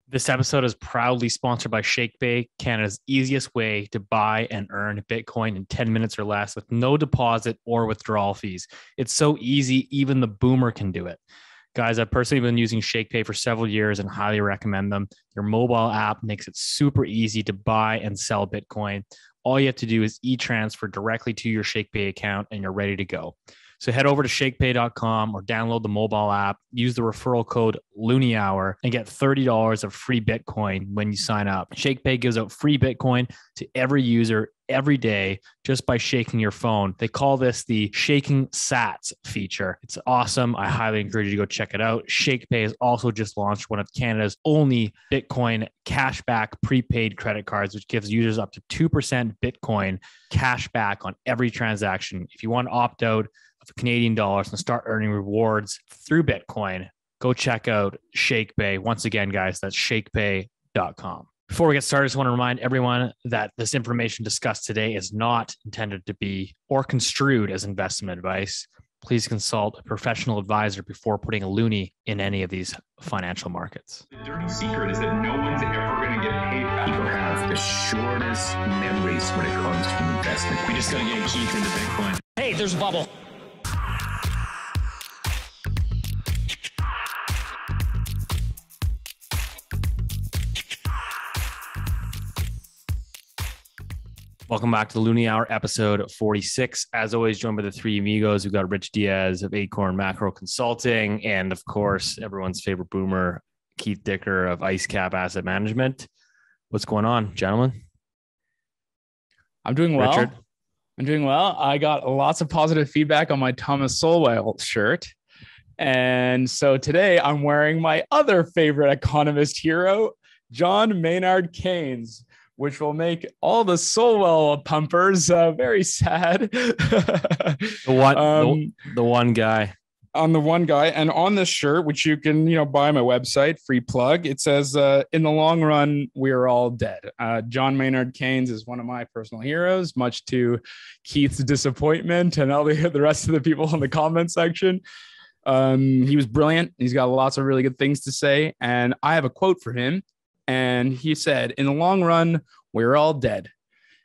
This episode is proudly sponsored by ShakePay, Canada's easiest way to buy and earn Bitcoin in 10 minutes or less with no deposit or withdrawal fees. It's so easy, even the boomer can do it. Guys, I've personally been using ShakePay for several years and highly recommend them. Their mobile app makes it super easy to buy and sell Bitcoin. All you have to do is e-transfer directly to your ShakePay account and you're ready to go. So head over to shakepay.com or download the mobile app, use the referral code Loonie Hour and get $30 of free Bitcoin when you sign up. ShakePay gives out free Bitcoin to every user every day just by shaking your phone. They call this the shaking sats feature. It's awesome. I highly encourage you to go check it out. ShakePay has also just launched one of Canada's only Bitcoin cashback prepaid credit cards, which gives users up to 2% Bitcoin cashback on every transaction. If you want to opt out of Canadian dollars and start earning rewards through Bitcoin, go check out ShakePay. Once again, guys, that's shakepay.com. Before we get started, I just want to remind everyone that this information discussed today is not intended to be or construed as investment advice. Please consult a professional advisor before putting a loonie in any of these financial markets. The dirty secret is that no one's ever going to get paid back. People have the shortest memories when it comes to investment. We just got to get Keith into Bitcoin. Hey, there's a bubble. Welcome back to the Loonie Hour, episode 46. As always, joined by the three amigos. We've got Rich Diaz of Acorn Macro Consulting, and of course, everyone's favorite boomer, Keith Dicker of IceCap Asset Management. What's going on, gentlemen? I'm doing well. Richard? I'm doing well. I got lots of positive feedback on my Thomas Sowell shirt. And so today I'm wearing my other favorite economist hero, John Maynard Keynes, which will make all the Sowell pumpers very sad. The one guy. On the one guy. And on this shirt, which you can buy on my website, free plug, it says, in the long run, we're all dead. John Maynard Keynes is one of my personal heroes, much to Keith's disappointment and all the rest of the people in the comment section. He was brilliant. He's got lots of really good things to say. And I have a quote for him. And he said, in the long run, we're all dead.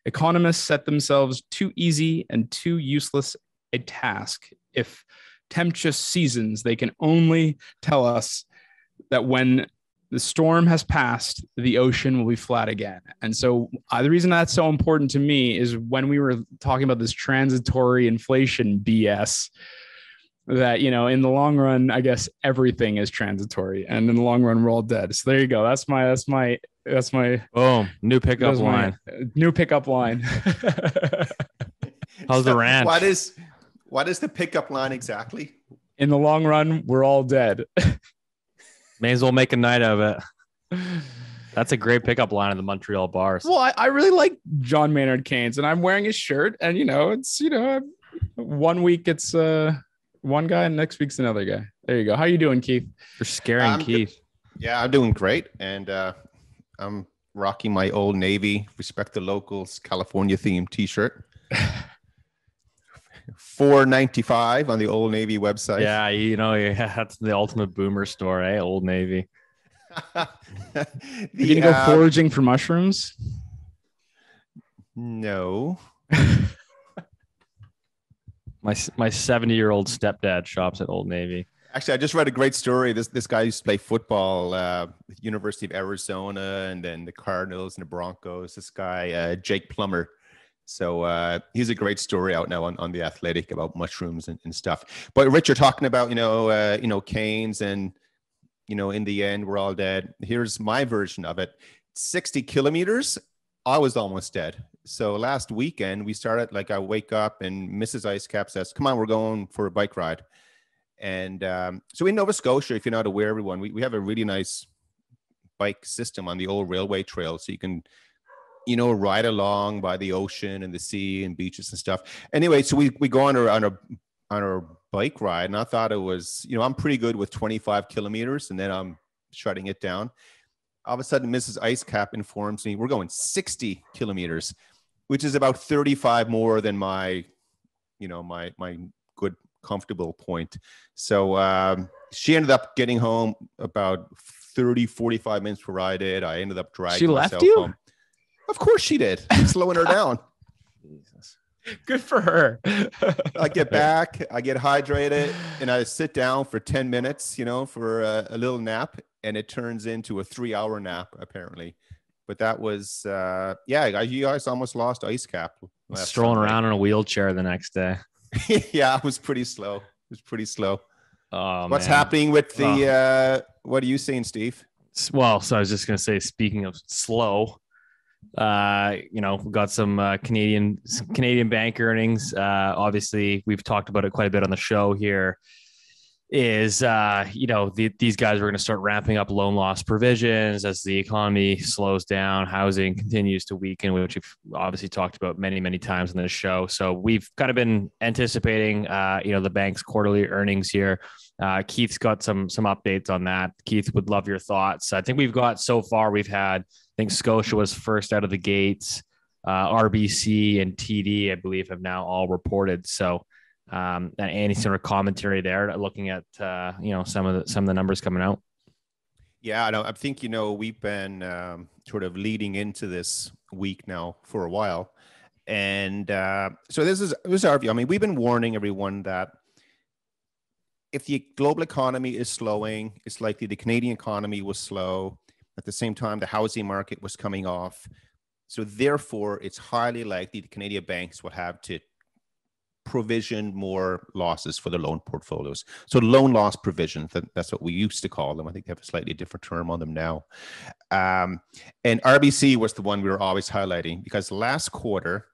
Economists set themselves too easy and too useless a task. If tempestuous seasons, they can only tell us that when the storm has passed, the ocean will be flat again. And so the reason that's so important to me is when we were talking about this transitory inflation BS, that, in the long run, I guess everything is transitory, and in the long run, we're all dead. So there you go. That's my Boom. New pickup line. New pickup line. How's the rant? What is the pickup line exactly? In the long run, we're all dead. May as well make a night of it. That's a great pickup line in the Montreal bars. Well, I really like John Maynard Keynes, and I'm wearing his shirt, and it's 1 week it's one guy, and next week's another guy. There you go. How you doing, Keith? You're scaring Keith. Yeah, I'm doing great. And I'm rocking my Old Navy, Respect the Locals, California themed t-shirt. $4.95 on the Old Navy website. Yeah, that's the ultimate boomer store, eh? Old Navy. You gonna go foraging for mushrooms? No. My 70-year-old stepdad shops at Old Navy. Actually, I just read a great story. This guy used to play football at University of Arizona and then the Cardinals and the Broncos. This guy, Jake Plummer. So he's a great story out now on The Athletic about mushrooms and stuff. But Rich, you're talking about, Keynes and, in the end, we're all dead. Here's my version of it. 60 kilometers, I was almost dead. So last weekend we started, I wake up and Mrs. IceCap says, come on, we're going for a bike ride. And so in Nova Scotia, if you're not aware, everyone, we have a really nice bike system on the old railway trail. So you can, ride along by the ocean and the sea and beaches and stuff. Anyway, so we go on our bike ride. And I thought it was, I'm pretty good with 25 kilometers and then I'm shutting it down. All of a sudden, Mrs. IceCap informs me we're going 60 kilometers, which is about 35 more than my good, comfortable point. So she ended up getting home about 30, 45 minutes before I did. I ended up dragging She left myself you? home. Of course she did. I'm slowing her down. Jesus. Good for her. I get back, I get hydrated, and I sit down for 10 minutes, for a little nap, and it turns into a 3-hour nap, apparently. But that was, you guys almost lost Ice Cap. Strolling around in a wheelchair the next day. Yeah, it was pretty slow. Oh, What's man. happening with the, what are you saying, Steve? Well, so I was just going to say, speaking of slow, we got some Canadian bank earnings. Obviously, we've talked about it quite a bit on the show here. These guys are going to start ramping up loan loss provisions as the economy slows down, housing continues to weaken, which we've obviously talked about many, many times on this show. So we've kind of been anticipating, the bank's quarterly earnings here. Keith's got some updates on that. Keith, would love your thoughts. I think we've had, I think Scotia was first out of the gates. RBC and TD, I believe, have now all reported. So, and any sort of commentary there, looking at some of the numbers coming out. Yeah, I think we've been sort of leading into this week now for a while, and so this is our view. I mean, we've been warning everyone that if the global economy is slowing, it's likely the Canadian economy was slow. At the same time, the housing market was coming off. So therefore, it's highly likely the Canadian banks will have to provision more losses for the loan portfolios. So loan loss provision, that's what we used to call them. I think they have a slightly different term on them now. And RBC was the one we were always highlighting, because last quarter,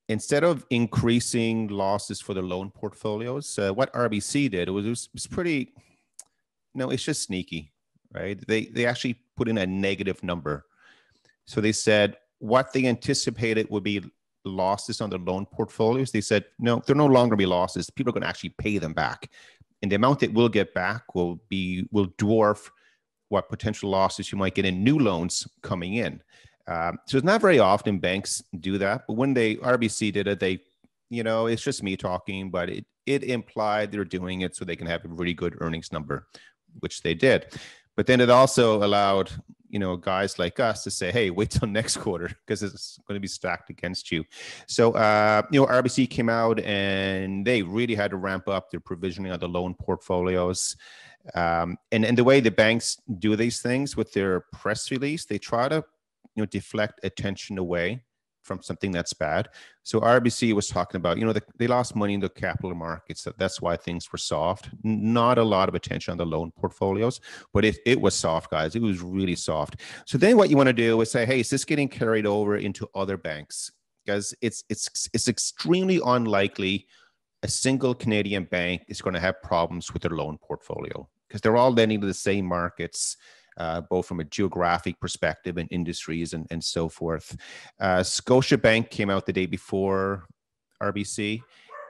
instead of increasing losses for the loan portfolios, what RBC did, it was pretty, it's just sneaky, right? They actually put in a negative number. So they said what they anticipated would be losses on the loan portfolios. They said, no, they're no longer be losses. People are going to actually pay them back. And the amount that we'll get back will dwarf what potential losses you might get in new loans coming in. So it's not very often banks do that. But when RBC did it, it's just me talking, but it implied they're doing it so they can have a really good earnings number, which they did. But then it also allowed, guys like us to say, hey, wait till next quarter because it's going to be stacked against you. So, RBC came out and they really had to ramp up their provisioning of the loan portfolios. And the way the banks do these things with their press release, they try to, deflect attention away from something that's bad. So RBC was talking about, they lost money in the capital markets. That's why things were soft. Not a lot of attention on the loan portfolios, but it was soft, guys. It was really soft. So then what you want to do is say, hey, is this getting carried over into other banks? Because it's extremely unlikely a single Canadian bank is going to have problems with their loan portfolio because they're all lending to the same markets. Both from a geographic perspective and industries and so forth. Scotiabank came out the day before RBC.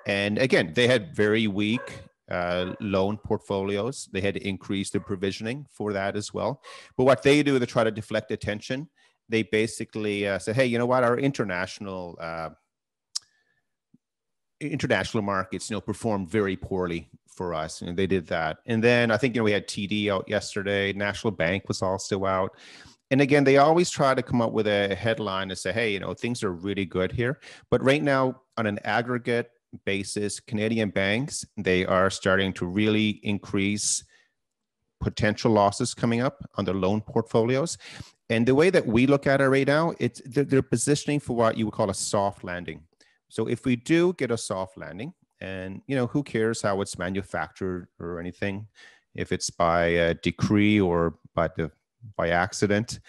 And again, they had very weak loan portfolios. They had to increase their provisioning for that as well. But what they do to try to deflect attention, they basically said, hey, you know what, our international markets, performed very poorly for us, and they did that. And then I think, we had TD out yesterday. National Bank was also out. And again, they always try to come up with a headline to say, hey, things are really good here. But right now, on an aggregate basis, Canadian banks, they are starting to really increase potential losses coming up on their loan portfolios. And the way that we look at it right now, they're positioning for what you would call a soft landing. So if we do get a soft landing, and who cares how it's manufactured or anything, if it's by decree or by accident,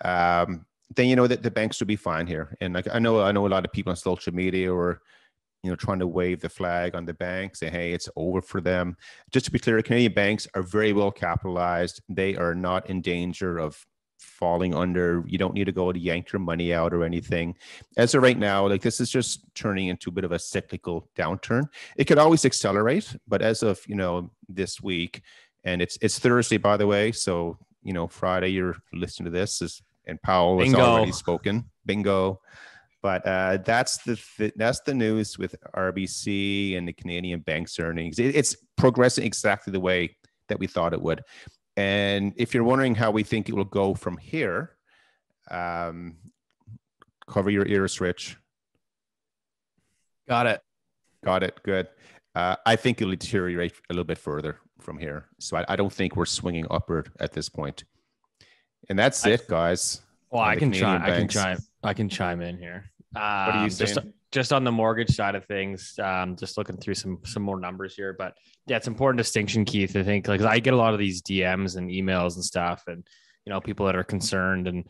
then that the banks will be fine here. And I know a lot of people on social media are trying to wave the flag on the banks, say, hey, it's over for them. Just to be clear, Canadian banks are very well capitalized. They are not in danger of falling under. You don't need to go to yank your money out or anything. As of right now, this is just turning into a bit of a cyclical downturn. It could always accelerate, but as of this week, and it's Thursday, by the way, so Friday you're listening to this and Powell has already spoken. Bingo. But that's the news with RBC and the Canadian banks earnings. It's progressing exactly the way that we thought it would. And if you're wondering how we think it will go from here, cover your ears, Rich. Got it. Good. I think it'll deteriorate a little bit further from here. So I don't think we're swinging upward at this point. And that's it, guys. Well, I can chime in here. What are you saying? Just on the mortgage side of things, just looking through some more numbers here, but yeah, it's an important distinction, Keith. I think, like, I get a lot of these DMs and emails and stuff, and people that are concerned, and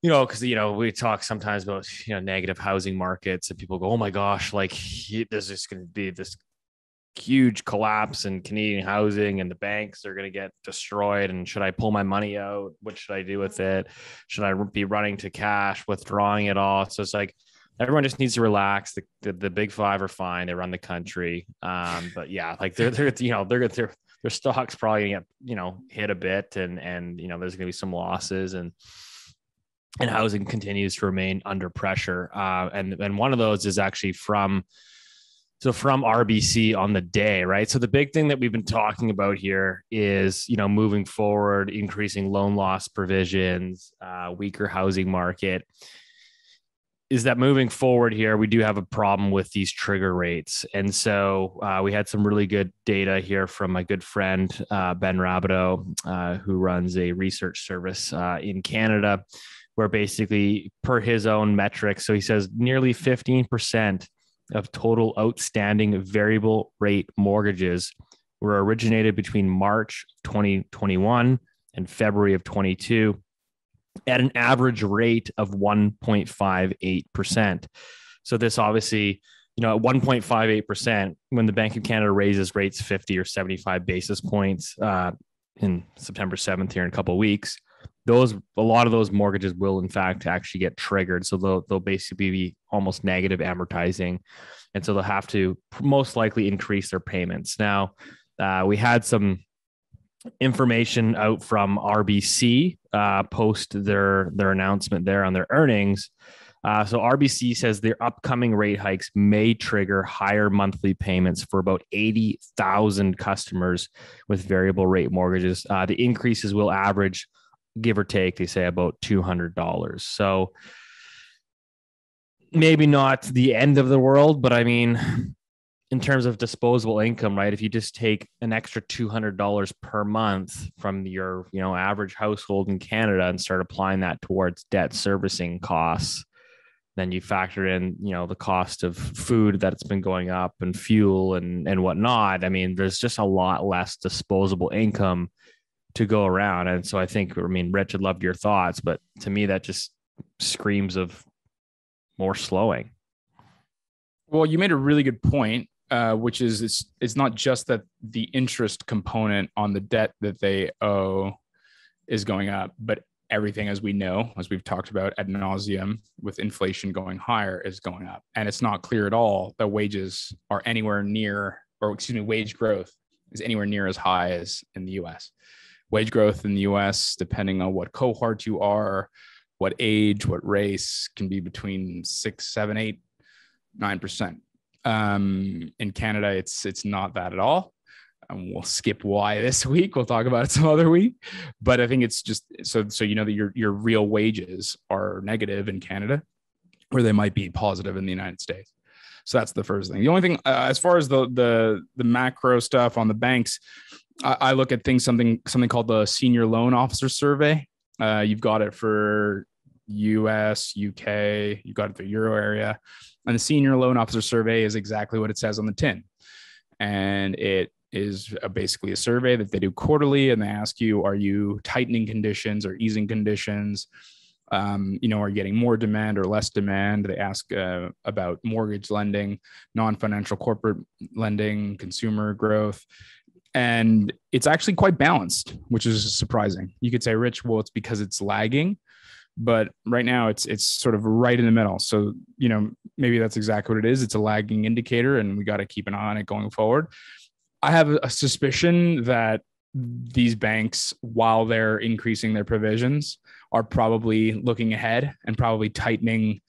because we talk sometimes about negative housing markets, and people go, "Oh my gosh, like there's just going to be this huge collapse in Canadian housing, and the banks are going to get destroyed. And should I pull my money out? What should I do with it? Should I be running to cash, withdrawing it all?" So it's like, everyone just needs to relax. The big five are fine. They run the country. But yeah, like their stock's probably gonna get, hit a bit, and there's gonna be some losses, and housing continues to remain under pressure. And one of those is actually from RBC on the day, right? So the big thing that we've been talking about here is, moving forward, increasing loan loss provisions, weaker housing market. Is that moving forward here, we do have a problem with these trigger rates. And so we had some really good data here from my good friend, Ben Rabideau, who runs a research service in Canada, where basically, per his own metrics, so he says nearly 15% of total outstanding variable rate mortgages were originated between March 2021 and February of 22. At an average rate of 1.58%. So this obviously, at 1.58%, when the Bank of Canada raises rates 50 or 75 basis points in September 7th here in a couple of weeks, a lot of those mortgages will in fact actually get triggered. So they'll basically be almost negative amortizing. And so they'll have to most likely increase their payments. Now, we had some information out from RBC post their announcement there on their earnings. So RBC says their upcoming rate hikes may trigger higher monthly payments for about 80,000 customers with variable rate mortgages. The increases will average, give or take, they say, about $200. So maybe not the end of the world, but I mean, in terms of disposable income, right? If you just take an extra $200 per month from your, average household in Canada and start applying that towards debt servicing costs, then you factor in, the cost of food that's been going up and fuel and whatnot. I mean, there's just a lot less disposable income to go around. And so I think, Rich, I'd love your thoughts, but to me, that just screams of more slowing. Well, you made a really good point. Which is it's not just that the interest component on the debt that they owe is going up, but everything, as we know, as we've talked about ad nauseum, with inflation going higher, is going up. And it's not clear at all that wages are anywhere near, wage growth is anywhere near as high as in the US. Wage growth in the US, depending on what cohort you are, what age, what race, can be between 6, 7, 8, 9%. In Canada, it's not that at all. We'll skip why this week. We'll talk about it some other week. But I think it's just so that your real wages are negative in Canada, where they might be positive in the United States. So that's the first thing. The only thing, as far as the macro stuff on the banks, I look at things something called the Senior Loan Officer Survey. You've got it for US, UK, you've got it for Euro area. And the Senior Loan Officer Survey is exactly what it says on the tin. And it is basically a survey that they do quarterly, and they ask you, are you tightening conditions or easing conditions? Are you getting more demand or less demand? They ask about mortgage lending, non-financial corporate lending, consumer growth. And it's actually quite balanced, which is surprising. You could say, Rich, well, it's because it's lagging. But right now it's sort of right in the middle. So, maybe that's exactly what it is. It's a lagging indicator, and we got to keep an eye on it going forward. I have a suspicion that these banks, while they're increasing their provisions, are probably looking ahead and probably tightening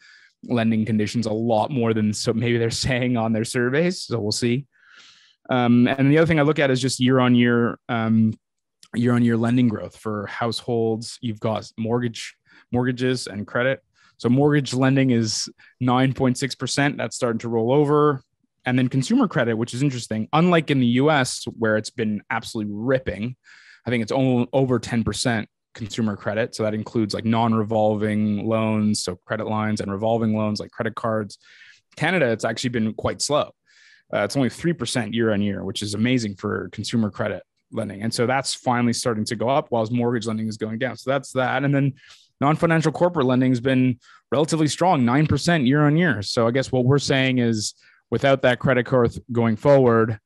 lending conditions a lot more than so maybe they're saying on their surveys. So we'll see. And the other thing I look at is just year-on-year lending growth for households. You've got mortgages and credit. So mortgage lending is 9.6%. That's starting to roll over. And then consumer credit, which is interesting. Unlike in the US, where it's been absolutely ripping, I think it's over 10% consumer credit. So that includes like non-revolving loans, so credit lines, and revolving loans like credit cards. Canada, it's actually been quite slow. It's only 3% year on year, which is amazing for consumer credit lending. And so that's finally starting to go up, while mortgage lending is going down. So that's that. And then non-financial corporate lending has been relatively strong, 9% year on year. So I guess what we're saying is, without that credit growth going forward,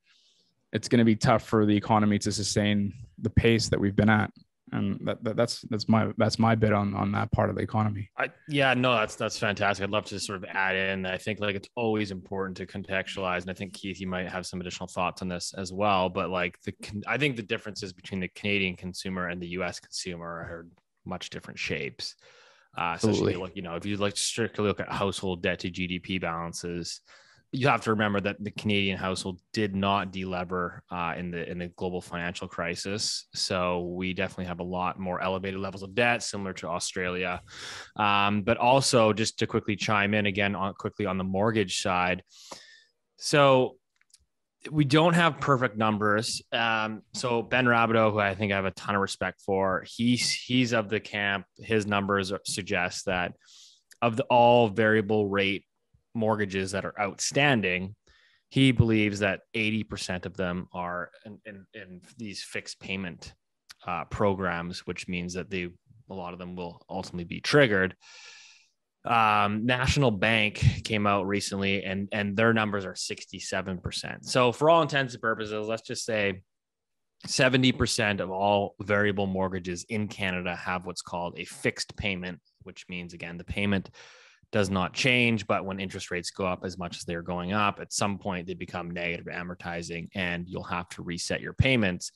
it's going to be tough for the economy to sustain the pace that we've been at. And that's my bit on that part of the economy. That's fantastic. I'd love to sort of add in. I think like it's always important to contextualize, and I think Keith, you might have some additional thoughts on this as well. But like I think the differences between the Canadian consumer and the U.S. consumer are much different shapes. Especially if you like strictly look at household debt to GDP balances, you have to remember that the Canadian household did not delever in the global financial crisis. So we definitely have a lot more elevated levels of debt, similar to Australia. But also, just to quickly chime in again on the mortgage side. So we don't have perfect numbers. So Ben Rabideau, who I think I have a ton of respect for, he's of the camp. His numbers suggest that of all variable rate mortgages that are outstanding, he believes that 80% of them are in these fixed payment programs, which means that a lot of them will ultimately be triggered. National Bank came out recently and their numbers are 67%. So for all intents and purposes, let's just say 70% of all variable mortgages in Canada have what's called a fixed payment, which means, again, the payment does not change, but when interest rates go up as much as they're going up, at some point they become negative amortizing and you'll have to reset your payments.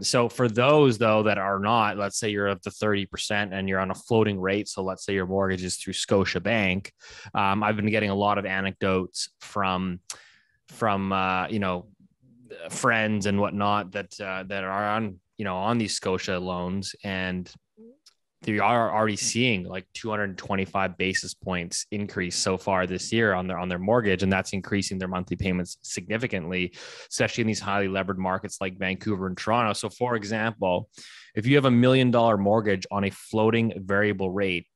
So for those though that are not, let's say you're of the 30% and you're on a floating rate. So let's say your mortgage is through Scotiabank. I've been getting a lot of anecdotes from friends and whatnot that are on these Scotia loans, and they are already seeing like 225 basis points increase so far this year on their mortgage. And that's increasing their monthly payments significantly, especially in these highly levered markets like Vancouver and Toronto. So for example, if you have $1 million mortgage on a floating variable rate,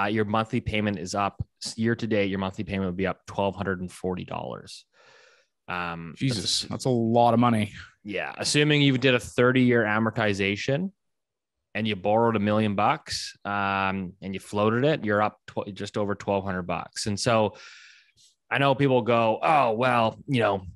your monthly payment is up year to date. Your monthly payment would be up $1,240. Jesus, that's a lot of money. Yeah. Assuming you did a 30-year amortization, and you borrowed $1 million and you floated it, you're up just over $1,200. And so I know people go, oh, well, $1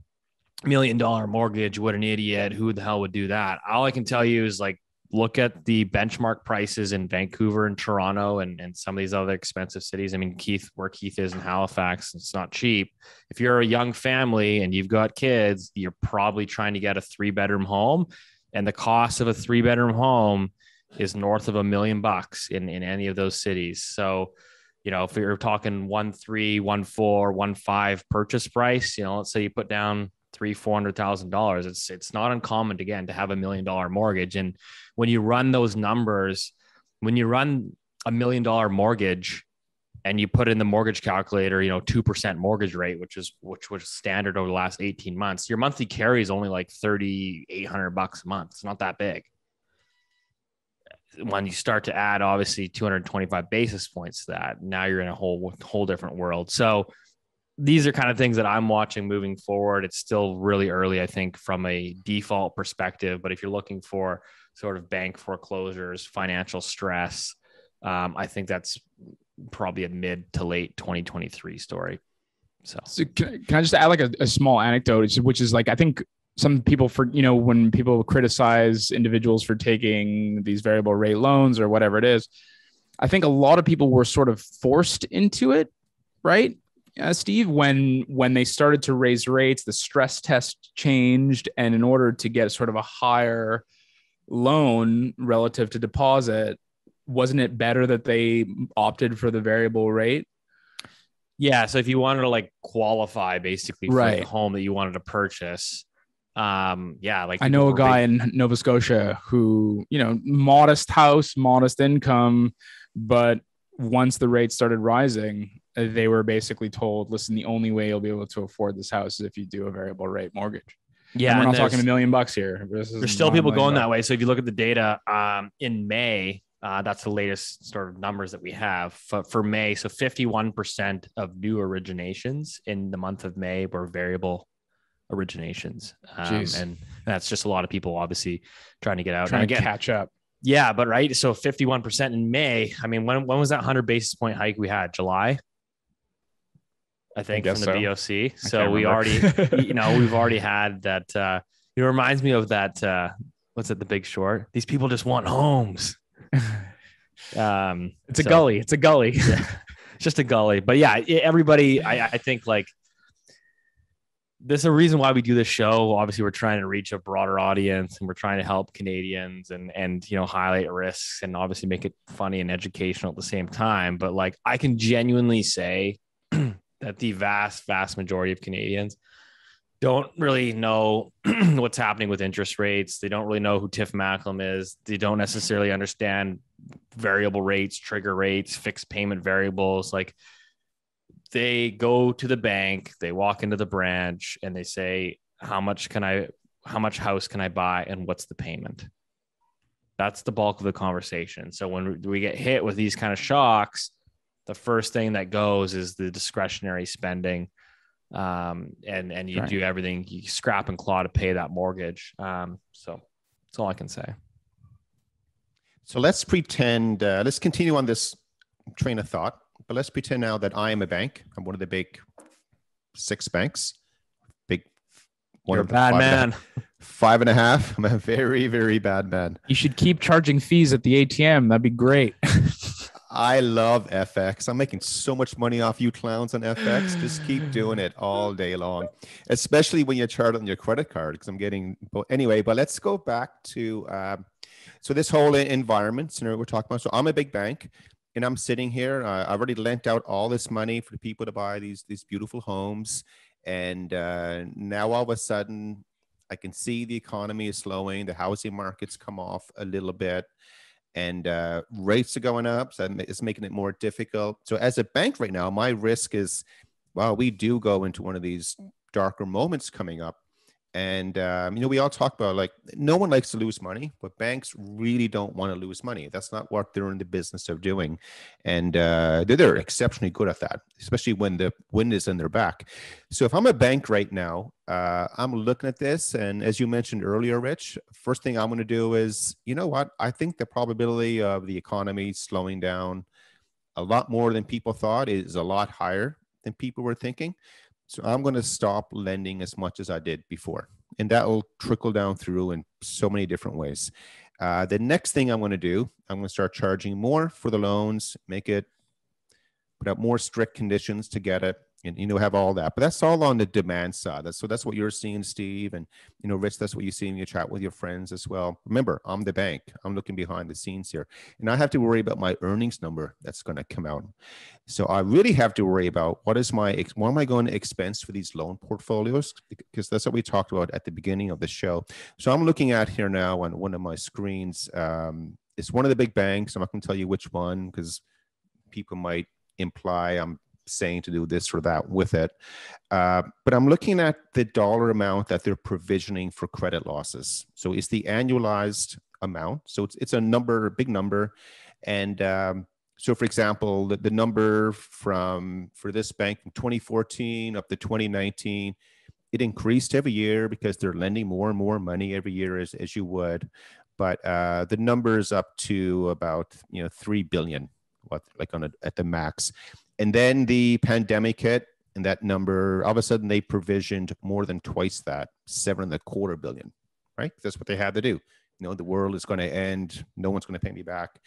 million mortgage, what an idiot. Who the hell would do that? All I can tell you is like, look at the benchmark prices in Vancouver and Toronto and some of these other expensive cities. I mean, where Keith is in Halifax, it's not cheap. If you're a young family and you've got kids, you're probably trying to get a 3-bedroom home, and the cost of a 3-bedroom home is north of $1 million in any of those cities. So, if you're talking 1.3, 1.4, 1.5 purchase price, let's say you put down $300,000-$400,000. It's not uncommon again to have $1 million mortgage. And when you run those numbers, when you run $1 million mortgage and you put in the mortgage calculator, 2% mortgage rate, which was standard over the last 18 months, your monthly carry is only like $3,800 a month. It's not that big. When you start to add obviously 225 basis points to that, now you're in a whole different world. So these are kind of things that I'm watching moving forward. It's still really early, I think, from a default perspective. But if you're looking for sort of bank foreclosures, financial stress, I think that's probably a mid to late 2023 story. So can I just add like a small anecdote, which is like, I think some people when people criticize individuals for taking these variable rate loans or whatever it is, I think a lot of people were sort of forced into it, right? Steve, when they started to raise rates, the stress test changed. And in order to get sort of a higher loan relative to deposit, wasn't it better that they opted for the variable rate? Yeah. So if you wanted to like qualify basically for the home that you wanted to purchase, Yeah, like I know a people guy in Nova Scotia who, modest house, modest income, but once the rates started rising, they were basically told, listen, the only way you'll be able to afford this house is if you do a variable rate mortgage. Yeah, and we're and not talking $1 million here. There's still people going that way. So if you look at the data in May, that's the latest sort of numbers that we have for May. So 51% of new originations in the month of May were variable originations. And that's just a lot of people obviously trying to get out. Trying to catch up. Yeah, but right. So 51% in May. I mean, when was that 100 basis point hike we had? July? I think from the BOC. So we already, we've already had that. It reminds me of that. What's it? The Big Short. These people just want homes. It's a gully. It's a gully. Yeah, it's just a gully. But yeah, everybody, I think like there's a reason why we do this show. Obviously, we're trying to reach a broader audience and we're trying to help Canadians and highlight risks and obviously make it funny and educational at the same time. But like, I can genuinely say that the vast majority of Canadians don't really know what's happening with interest rates. They don't really know who Tiff Macklem is. They don't necessarily understand variable rates, trigger rates, fixed payment variables. Like they go to the bank, they walk into the branch and they say, how much house can I buy? And what's the payment? That's the bulk of the conversation. So when we get hit with these kind of shocks, the first thing that goes is the discretionary spending. And you do everything, you scrap and claw to pay that mortgage. So that's all I can say. So let's pretend, let's continue on this train of thought, but let's pretend now that I am a bank. I'm one of the big 6 banks. You're a bad man. 5.5. I'm a very, very bad man. You should keep charging fees at the ATM. That'd be great. I love FX. I'm making so much money off you clowns on FX. Just keep doing it all day long, especially when you chart it on your credit card, because I'm getting, anyway, but let's go back to, so this whole environment scenario we're talking about. So I'm a big bank and I'm sitting here. I've already lent out all this money for the people to buy these beautiful homes. And now all of a sudden I can see the economy is slowing. The housing market's come off a little bit. And rates are going up, so it's making it more difficult. So as a bank right now, my risk is, well, we do go into one of these darker moments coming up. And, we all talk about, like, no one likes to lose money, but banks really don't want to lose money. That's not what they're in the business of doing. And they're exceptionally good at that, especially when the wind is in their back. So if I'm a bank right now, I'm looking at this. And as you mentioned earlier, Rich, first thing I'm going to do is, you know what? I think the probability of the economy slowing down a lot more than people thought is a lot higher than people were thinking. So I'm going to stop lending as much as I did before. And that will trickle down through in so many different ways. The next thing I'm going to do, I'm going to start charging more for the loans, put out more strict conditions to get it, and, have all that. But that's all on the demand side. That's what you're seeing, Steve. And, Rich, that's what you see in your chat with your friends as well. Remember, I'm the bank. I'm looking behind the scenes here. And I have to worry about my earnings number that's going to come out. So I really have to worry about what am I going to expense for these loan portfolios? Because that's what we talked about at the beginning of the show. So I'm looking at here now on one of my screens. It's one of the big banks. I'm not going to tell you which one because people might imply I'm saying to do this or that with it. But I'm looking at the dollar amount that they're provisioning for credit losses. So it's the annualized amount. So it's a number, a big number. And so for example, the number for this bank from 2014 up to 2019, it increased every year because they're lending more and more money every year as you would. But the number is up to about, 3 billion, at the max. And then the pandemic hit, and that number, all of a sudden, they provisioned more than twice that, $7.25 billion, right? That's what they had to do. The world is going to end. No one's going to pay me back.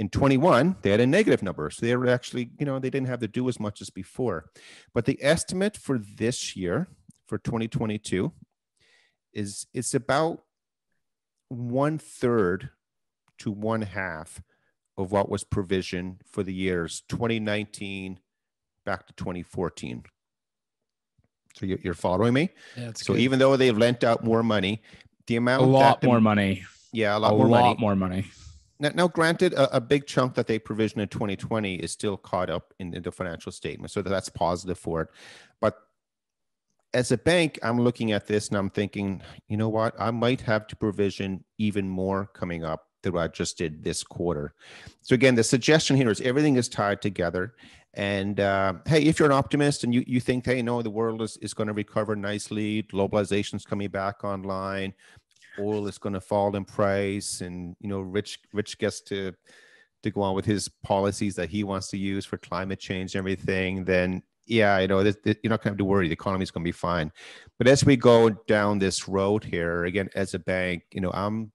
In 21, they had a negative number. So they were actually, they didn't have to do as much as before. But the estimate for this year, for 2022, is it's about 1/3 to 1/2 of what was provisioned for the years 2019 back to 2014. So you're following me? Yeah, that's so good. even though they've lent out more money, the amount A lot more money. Yeah, a A lot more money. lot more money. Now, granted, a big chunk that they provisioned in 2020 is still caught up in the financial statement, so that's positive for it. But as a bank, I'm looking at this and I'm thinking, you know what? I might have to provision even more coming up than what I just did this quarter. So again, the suggestion here is everything is tied together. And hey, if you're an optimist and you think, hey, no, the world is going to recover nicely, globalization is coming back online, oil is going to fall in price, and Rich gets to go on with his policies that he wants to use for climate change and everything, then yeah, you're not going to have to worry. The economy is going to be fine. But as we go down this road here, again, as a bank, I'm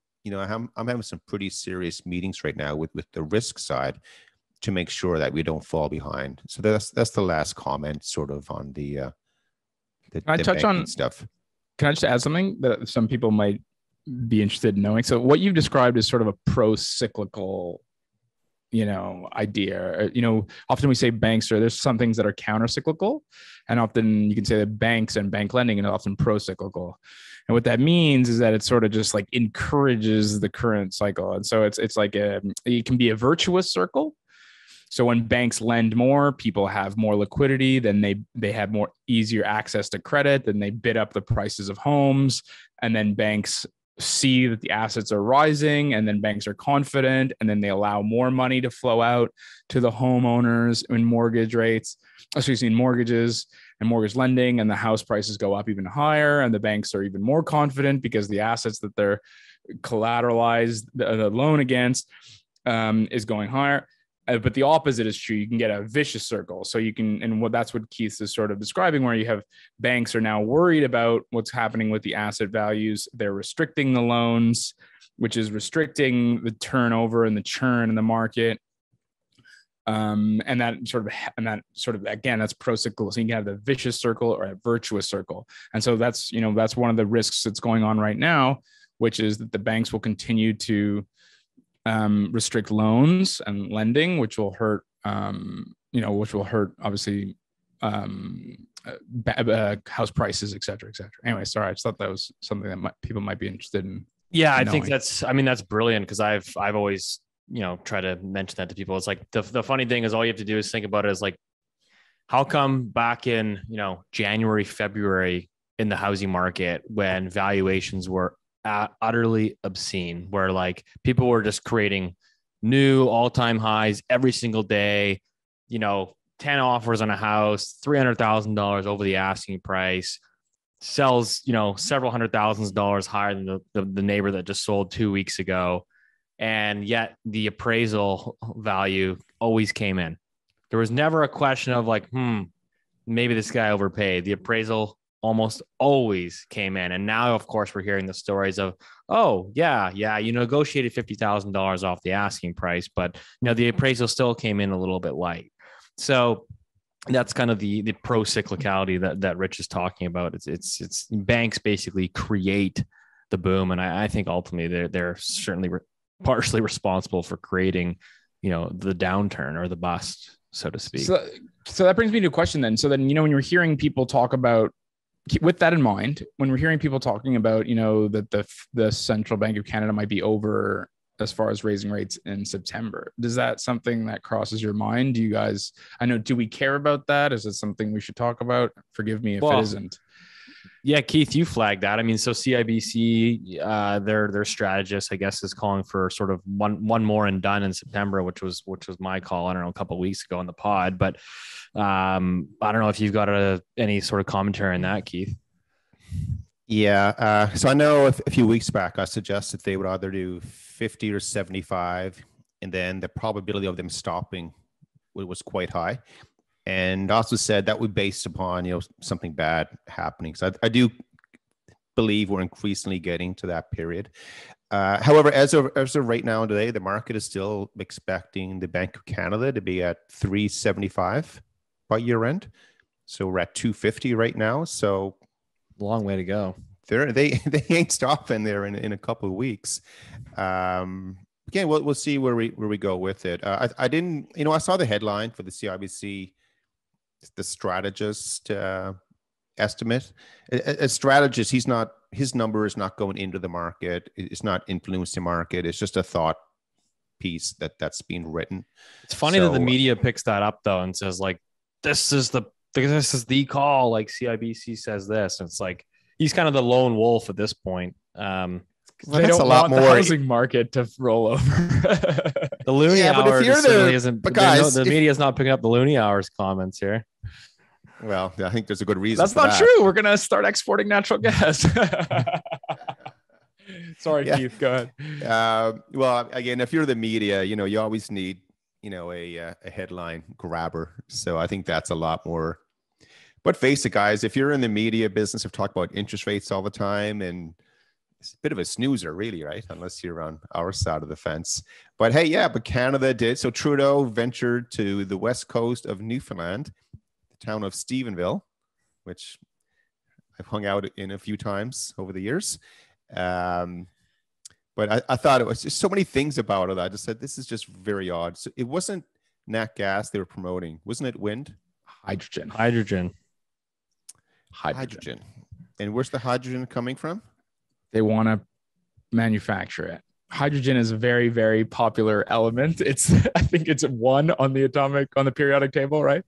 having some pretty serious meetings right now with the risk side to make sure that we don't fall behind. So that's the last comment, sort of on the Can I touch on stuff. Can I just add something that some people might be interested in knowing? So what you've described is sort of a pro-cyclical idea. Often we say banks there's some things that are counter-cyclical, and often you can say that banks and bank lending are often pro-cyclical. And what that means is that it sort of just like encourages the current cycle. And so it's like it can be a virtuous circle. So when banks lend more, people have more liquidity, then they have more easier access to credit, then they bid up the prices of homes, and then banks see that the assets are rising, and then banks are confident, and then they allow more money to flow out to the homeowners in mortgages and mortgage lending, and the house prices go up even higher, and the banks are even more confident because the assets that they're collateralized the loan against is going higher. But the opposite is true. You can get a vicious circle. So that's what Keith is sort of describing, where you have banks are now worried about what's happening with the asset values. They're restricting the loans, which is restricting the turnover and the churn in the market. And that sort of again, that's pro-cyclical. So you can have the vicious circle or a virtuous circle. And so that's one of the risks that's going on right now, which is that the banks will continue to restrict loans and lending, which will hurt obviously house prices, et cetera, et cetera. Anyway, sorry, I just thought that was something that people might be interested in. Yeah, I think that's brilliant, because I've always try to mention that to people. It's like the funny thing is all you have to do is think about it as like, how come back in January, February in the housing market, when valuations were utterly obscene, where like people were just creating new all-time highs every single day, 10 offers on a house, $300,000 over the asking price, sells, several $100,000s higher than the neighbor that just sold 2 weeks ago. And yet the appraisal value always came in. There was never a question of like, maybe this guy overpaid. The appraisal almost always came in. And now, of course, we're hearing the stories of, oh, yeah, you negotiated $50,000 off the asking price, but the appraisal still came in a little bit light. So that's kind of the pro-cyclicality that Rich is talking about. It's banks basically create the boom, and I think ultimately they're certainly partially responsible for creating, the downturn or the bust, so to speak. So that brings me to a question then. So then, when you're hearing people talk about, with that in mind, when we're hearing people talking about, that the Central Bank of Canada might be over as far as raising rates in September, does that something that crosses your mind? Do you guys, do we care about that? Is it something we should talk about? Forgive me if it isn't. Yeah, Keith, you flagged that. I mean, so CIBC, their strategist, I guess, is calling for sort of one more and done in September, which was my call, I don't know, a couple of weeks ago on the pod. But I don't know if you've got any sort of commentary on that, Keith. Yeah. So I know a few weeks back, I suggested they would either do 50 or 75, and then the probability of them stopping was quite high. And also said that would be based upon, something bad happening. So I do believe we're increasingly getting to that period. However, as of right now today, the market is still expecting the Bank of Canada to be at 375 by year end. So we're at 250 right now. So long way to go. They ain't stopping there in a couple of weeks. Again, we'll see where we go with it. I didn't, I saw the headline for the CIBC, the strategist estimate. A strategist, his number is not going into the market. It's not influencing the market. It's just a thought piece that's being written. It's funny that the media picks that up though and says like, this is the call. Like CIBC says this, and it's like he's kind of the lone wolf at this point. They don't want the housing market to roll over. The Loony Hour really isn't. But guys, the media is not picking up the Loony Hour's comments here. Well, I think there's a good reason. That's not true. We're gonna start exporting natural gas. Sorry, Keith. Go ahead. Well, again, if you're the media, you always need a headline grabber. So I think that's a lot more. But face it, guys, if you're in the media business of talking about interest rates all the time, and it's a bit of a snoozer, really, right? Unless you're on our side of the fence. But hey, but Canada did. So Trudeau ventured to the west coast of Newfoundland, the town of Stephenville, which I've hung out in a few times over the years. But I thought it was just so many things about it. I just said, this is just very odd. So it wasn't nat gas they were promoting. Wasn't it wind? Hydrogen. And where's the hydrogen coming from? They want to manufacture it. Hydrogen is a very, very popular element. I think it's one on the periodic table, right?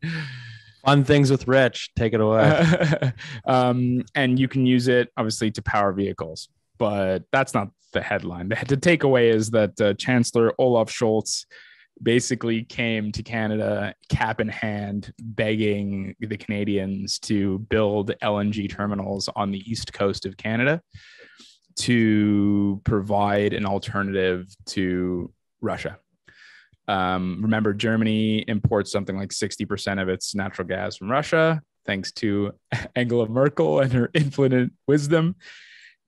Fun things with Rich. Take it away. And you can use it obviously to power vehicles, but that's not the headline. The takeaway is that Chancellor Olaf Scholz basically came to Canada cap in hand, begging the Canadians to build LNG terminals on the east coast of Canada to provide an alternative to Russia. Remember, Germany imports something like 60% of its natural gas from Russia, thanks to Angela Merkel and her infinite wisdom.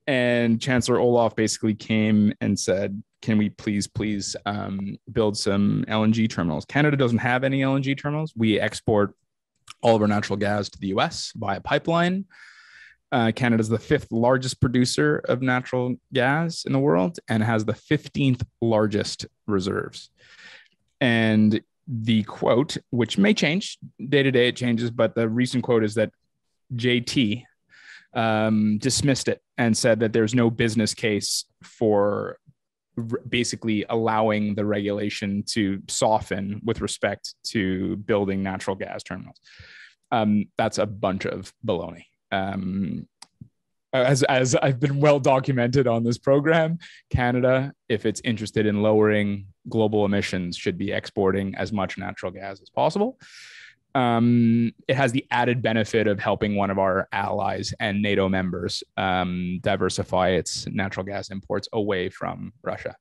And Chancellor Olaf basically came and said, can we please build some LNG terminals? Canada doesn't have any LNG terminals. We export all of our natural gas to the US via pipeline. Canada is the 5th largest producer of natural gas in the world and has the 15th largest reserves. And the quote, which may change day to day, it changes, but the recent quote is that JT dismissed it and said that there's no business case for basically allowing the regulation to soften with respect to building natural gas terminals. That's a bunch of baloney. As I've been well documented on this program, Canada, if it's interested in lowering global emissions, should be exporting as much natural gas as possible. It has the added benefit of helping one of our allies and NATO members diversify its natural gas imports away from Russia.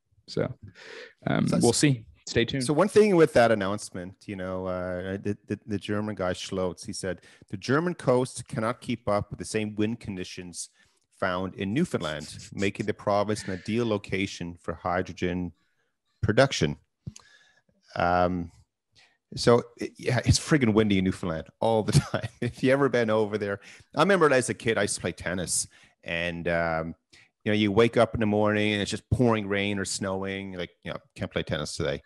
We'll see. Stay tuned. So one thing with that announcement, the German guy Schlotz, he said, the German coast cannot keep up with the same wind conditions found in Newfoundland, making the province an ideal location for hydrogen production. So it's friggin' windy in Newfoundland all the time. If you ever been over there, I remember as a kid, I used to play tennis, and you wake up in the morning and it's just pouring rain or snowing. Like, can't play tennis today.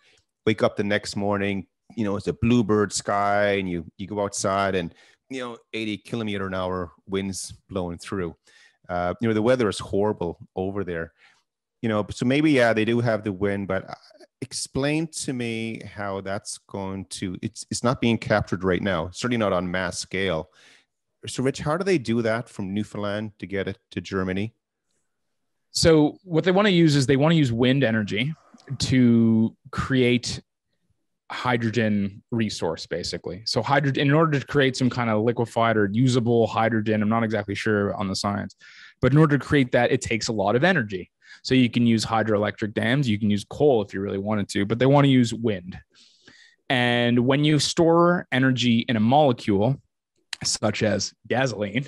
Wake up the next morning, it's a bluebird sky, and you go outside and 80-kilometer-an-hour winds blowing through. The weather is horrible over there. So maybe they do have the wind, but explain to me how that's going to. It's not being captured right now. Certainly not on mass scale. So, Rich, how do they do that from Newfoundland to get it to Germany? So what they want to use is they want to use wind energy to create hydrogen resource, basically. So hydrogen, in order to create some kind of liquefied or usable hydrogen, I'm not exactly sure on the science, but in order to create that, it takes a lot of energy. So you can use hydroelectric dams, you can use coal if you really wanted to, but they want to use wind. And when you store energy in a molecule, such as gasoline,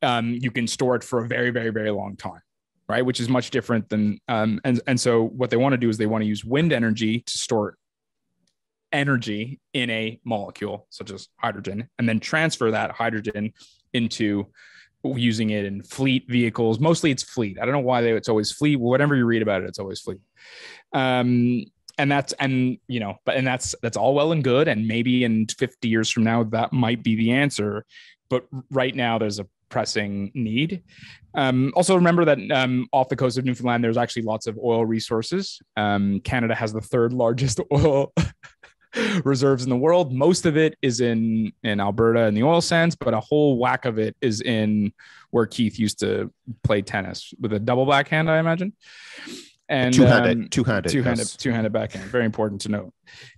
you can store it for a very, very, very long time. Right, which is much different than and so what they want to do is they want to use wind energy to store energy in a molecule such as hydrogen, and then transfer that hydrogen into using it in fleet vehicles. Mostly it's fleet. I don't know why it's always fleet. Whatever you read about it, it's always fleet. that's all well and good. And maybe in 50 years from now, that might be the answer. But right now there's a pressing need. Also remember that off the coast of Newfoundland, there's actually lots of oil resources. Canada has the third largest oil reserves in the world. Most of it is in Alberta and the oil sands, but a whole whack of it is in where Keith used to play tennis with a double backhand, I imagine. And two-handed backhand. Very important to note.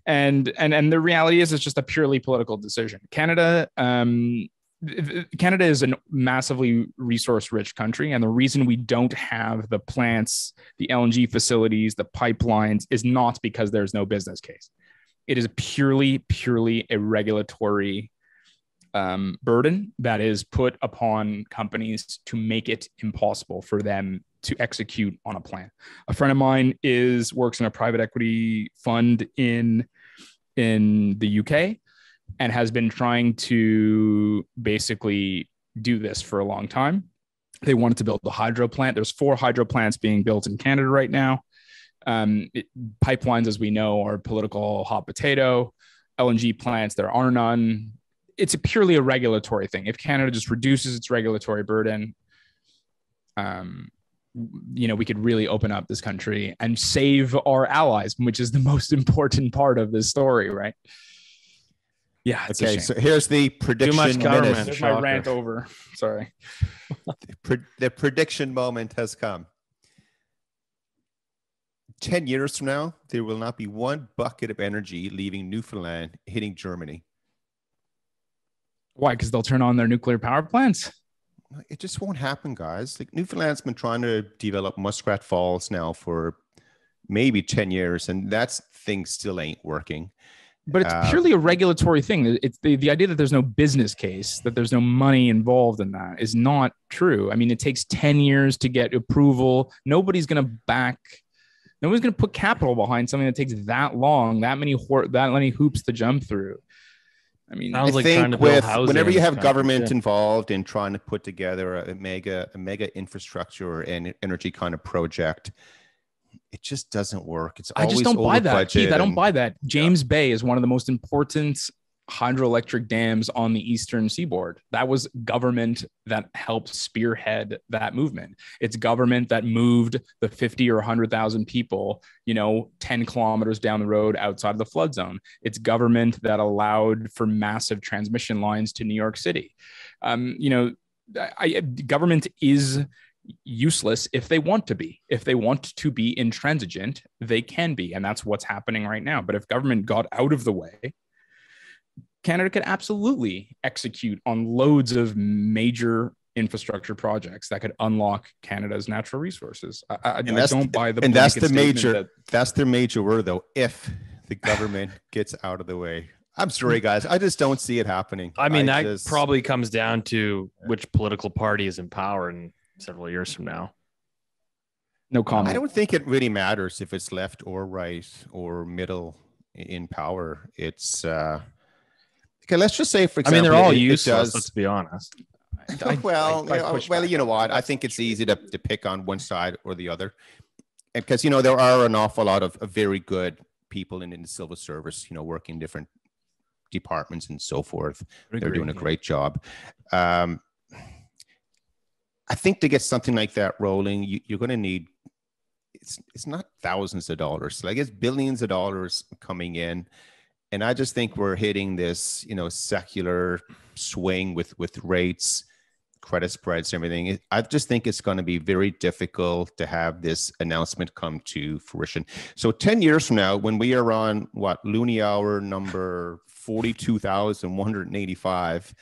And the reality is, it's just a purely political decision. Canada is a massively resource-rich country, and the reason we don't have the plants, the LNG facilities, the pipelines is not because there's no business case. It is purely a regulatory burden that is put upon companies to make it impossible for them to execute on a plan. A friend of mine works in a private equity fund in the UK and has been trying to basically do this for a long time. They wanted to build a hydro plant. There's 4 hydro plants being built in Canada right now. Pipelines, as we know, are political hot potato. LNG plants, there are none. It's purely a regulatory thing. If Canada just reduces its regulatory burden, we could really open up this country and save our allies, which is the most important part of this story, right? Yeah. Okay, so here's the prediction. Too much government. There's my rant over. Sorry. The prediction moment has come. 10 years from now, there will not be one bucket of energy leaving Newfoundland hitting Germany. Why? Because they'll turn on their nuclear power plants? It just won't happen, guys. Like, Newfoundland's been trying to develop Muskrat Falls now for maybe 10 years, and that thing still ain't working. But it's purely a regulatory thing. It's the idea that there's no business case, that there's no money involved in that is not true. I mean, it takes 10 years to get approval. Nobody's going to put capital behind something that takes that long, that many hoops to jump through. I mean, I think whenever you have government involved in trying to put together a mega infrastructure and energy kind of project, it just doesn't work. It's always I just don't buy that, Keith. I don't buy that. James Bay is one of the most important hydroelectric dams on the eastern seaboard. That was government that helped spearhead that movement. It's government that moved the 50 or 100,000 people, 10 kilometers down the road outside of the flood zone. It's government that allowed for massive transmission lines to New York City. Government is useless if they want to be. If they want to be intransigent, they can be. And that's what's happening right now. But if government got out of the way, Canada could absolutely execute on loads of major infrastructure projects that could unlock Canada's natural resources. I don't buy the. And that's the major word, though. If the government gets out of the way, I'm sorry, guys. I just don't see it happening. I mean, that probably comes down to which political party is in power in several years from now. No comment. I don't think it really matters if it's left or right or middle in power. It's okay. Let's just say, for example, they're all useless. Let's be honest. Well, you know what? I think it's easy to pick on one side or the other, because there are an awful lot of very good people in the civil service, working different departments and so forth. They're doing a great job. I think to get something like that rolling, you're going to need, it's not thousands of dollars. Like, it's billions of dollars coming in. And I just think we're hitting this, secular swing with rates, credit spreads, everything. I just think it's going to be very difficult to have this announcement come to fruition. So 10 years from now, when we are on Loonie Hour number 42,185,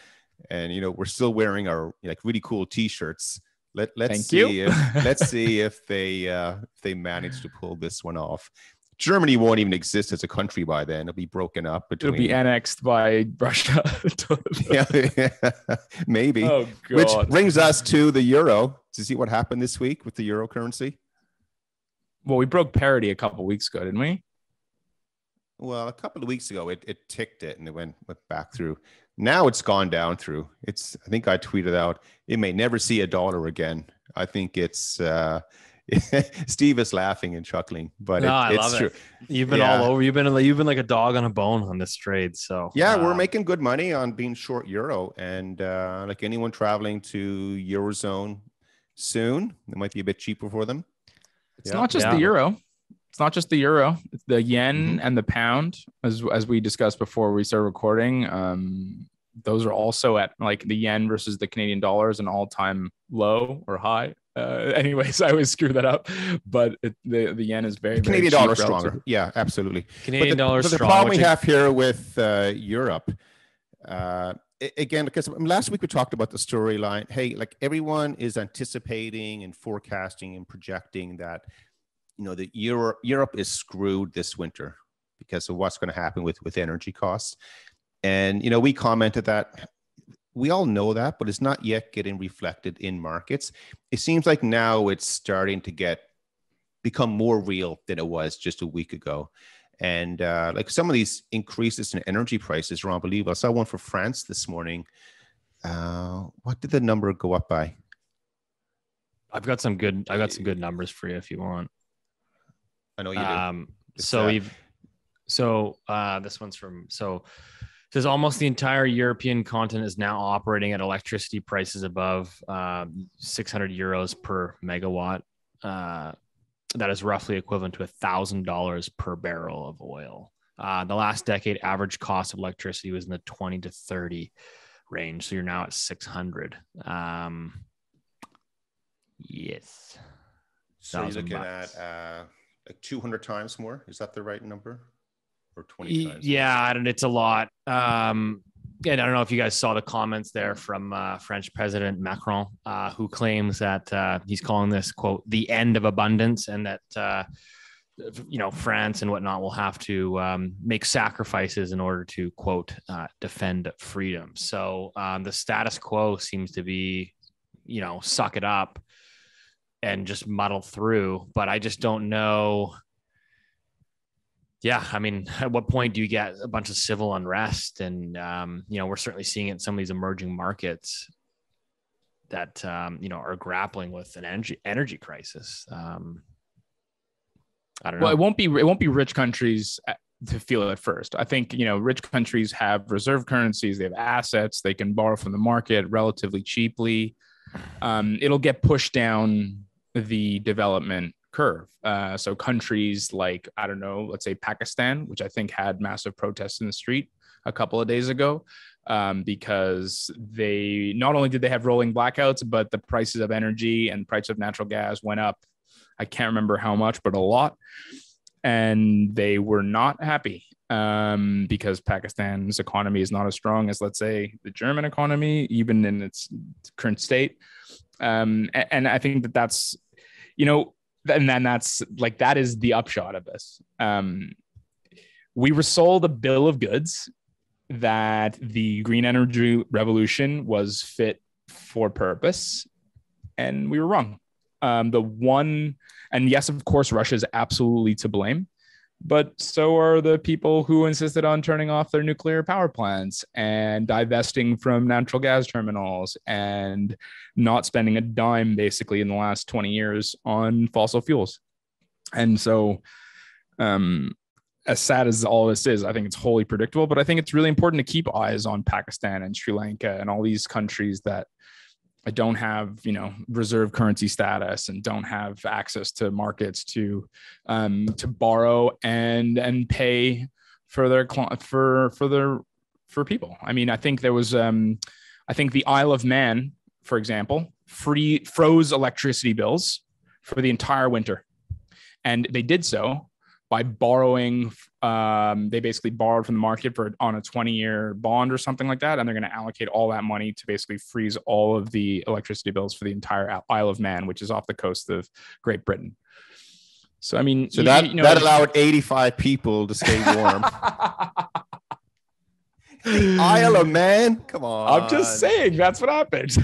and we're still wearing our really cool T-shirts. Let's see if they manage to pull this one off. Germany won't even exist as a country by then. It'll be broken up. It'll be annexed by Russia. yeah, maybe. Oh, God. Which brings us to the euro. To see what happened this week with the euro currency. Well, we broke parity a couple of weeks ago, didn't we? Well, a couple of weeks ago, it ticked it and it went back through. Now it's gone down through. I think I tweeted out, it may never see $1 again. I think it's Steve is laughing and chuckling, but No, I it's love true. it. You've been Yeah. all over. You've been like a dog on a bone on this trade. So Yeah, we're making good money on being short euro, and like anyone traveling to Eurozone soon, it might be a bit cheaper for them. It's not just the euro. It's not just the euro. It's the yen Mhm. and the pound, as we discussed before we started recording. Those are also at, like, the yen versus the Canadian dollar is an all-time low or high. Anyways, I always screw that up, but the yen is very, Canadian very dollar cheap stronger. relative. Yeah, absolutely. Canadian dollar But the strong. problem we which have here with Europe, again, because last week we talked about the storyline. Hey, like everyone is anticipating and forecasting and projecting that, the Europe is screwed this winter because of what's going to happen with energy costs. And, we commented that we all know that, but it's not yet getting reflected in markets. It seems like now it's starting to become more real than it was just a week ago. And like some of these increases in energy prices are unbelievable. I saw one for France this morning. What did the number go up by? I've got some good numbers for you if you want. I know you do. This one's from it says almost the entire European continent is now operating at electricity prices above 600 euros per megawatt. That is roughly equivalent to $1,000 per barrel of oil. The last decade average cost of electricity was in the 20 to 30 range. So you're now at 600. Yes. So you're looking at like 200 times more. Is that the right number? Or 20 times? Yeah, it's a lot. And I don't know if you guys saw the comments there from French President Macron, who claims that he's calling this, quote, the end of abundance, and that, France and whatnot will have to make sacrifices in order to, quote, defend freedom. So the status quo seems to be, suck it up and just muddle through. But I just don't know. Yeah, I mean, at what point do you get a bunch of civil unrest? And, we're certainly seeing it in some of these emerging markets that, are grappling with an energy crisis. I don't know. Well, it won't be rich countries to feel it first. I think, rich countries have reserve currencies. They have assets. They can borrow from the market relatively cheaply. It'll get pushed down the development curve. So countries like, I don't know, let's say Pakistan, which I think had massive protests in the street a couple of days ago, because they not only did they have rolling blackouts, but the prices of energy and price of natural gas went up. I can't remember how much, but a lot. And they were not happy because Pakistan's economy is not as strong as, let's say, the German economy, even in its current state. And I think that's, and then that's like, that is the upshot of this. We were sold a bill of goods that the green energy revolution was fit for purpose, and we were wrong. And yes, of course, Russia is absolutely to blame, but so are the people who insisted on turning off their nuclear power plants and divesting from natural gas terminals and not spending a dime basically in the last 20 years on fossil fuels. And so, as sad as all this is, I think it's wholly predictable, but I think it's really important to keep eyes on Pakistan and Sri Lanka and all these countries that don't have, reserve currency status and don't have access to markets to borrow and pay for their for people. I mean, I think there was I think the Isle of Man, for example, froze electricity bills for the entire winter, and they did so by borrowing. They basically borrowed from the market on a 20-year bond or something like that. And they're going to allocate all that money to basically freeze all of the electricity bills for the entire Isle of Man, which is off the coast of Great Britain. So, I mean, that allowed 85 people to stay warm. The Isle of Man. Come on. I'm just saying that's what happened.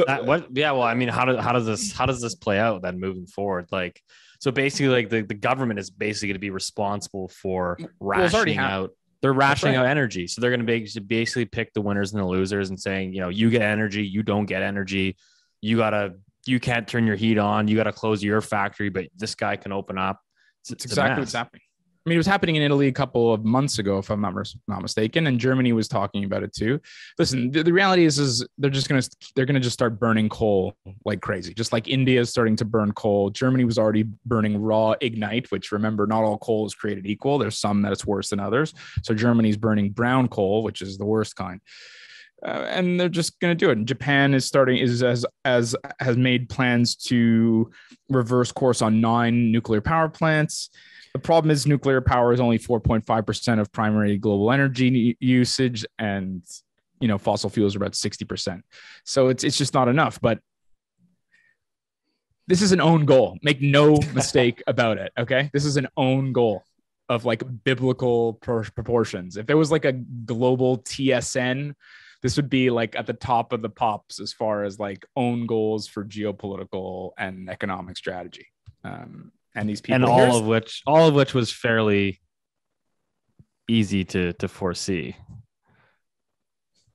Well, I mean, how does this play out then moving forward? Like, so basically, like the government is basically going to be responsible for rationing out. They're rationing out energy, so they're going to basically pick the winners and the losers and saying, you get energy, you don't get energy. You gotta you can't turn your heat on. You got to close your factory, but this guy can open up. It's exactly what's happening. I mean, it was happening in Italy a couple of months ago, if I'm not mistaken, and Germany was talking about it too. Listen, the reality is they're gonna just start burning coal like crazy, just like India is starting to burn coal. Germany was already burning raw ignite, which, remember, not all coal is created equal. There's some that it's worse than others. So Germany's burning brown coal, which is the worst kind. And they're just going to do it. And Japan has made plans to reverse course on 9 nuclear power plants. The problem is nuclear power is only 4.5% of primary global energy usage, and fossil fuels are about 60%. So it's just not enough. But this is an own goal. Make no mistake about it. Okay, this is an own goal of like biblical proportions. If there was like a global TSN, this would be like at the top of the pops as far as like own goals for geopolitical and economic strategy. And these people, and all of which was fairly easy to foresee.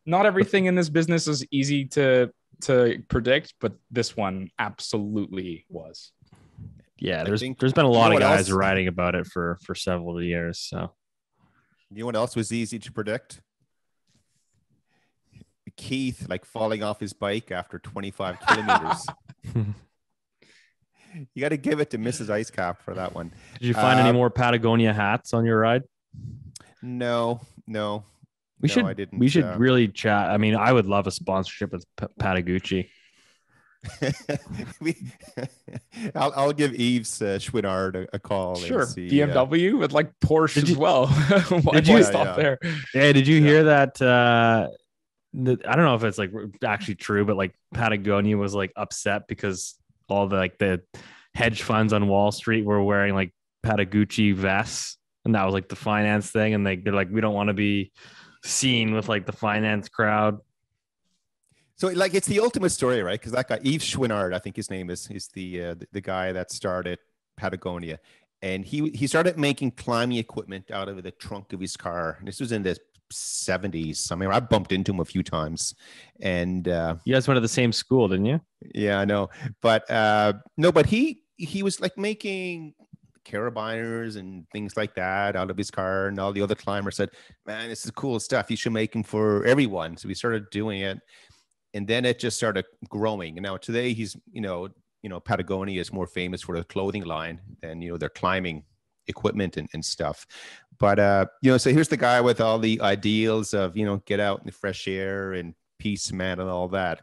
Not everything in this business is easy to predict, but this one absolutely was. Yeah, there's been a lot of guys writing about it for several years. So, you know what else was easy to predict? Keith falling off his bike after 25 kilometers. You got to give it to Mrs. Icecap for that one. Did you find any more Patagonia hats on your ride? No. We should really chat. I mean, I would love a sponsorship with Patagucci. I'll give Yves Chouinard a call. Sure, and see, BMW with Porsche as well. Did you stop there? Yeah, did you hear that? I don't know if it's actually true, but Patagonia was upset because all the hedge funds on Wall Street were wearing Patagucci vests, and that was the finance thing, and they're we don't want to be seen with the finance crowd. So it's the ultimate story, right? Because that guy Yves Chouinard, I think his name is the guy that started Patagonia, and he started making climbing equipment out of the trunk of his car. And this was in the 70s. I mean, I bumped into him a few times, and you guys went to the same school, didn't you? Yeah, I know, but no, but he was making carabiners and things like that out of his car, and all the other climbers said, "Man, this is cool stuff. You should make them for everyone." So we started doing it, and then it just started growing. And now today, he's Patagonia is more famous for the clothing line than their climbing equipment and stuff. But so here's the guy with all the ideals of get out in the fresh air and peace, man, and all that.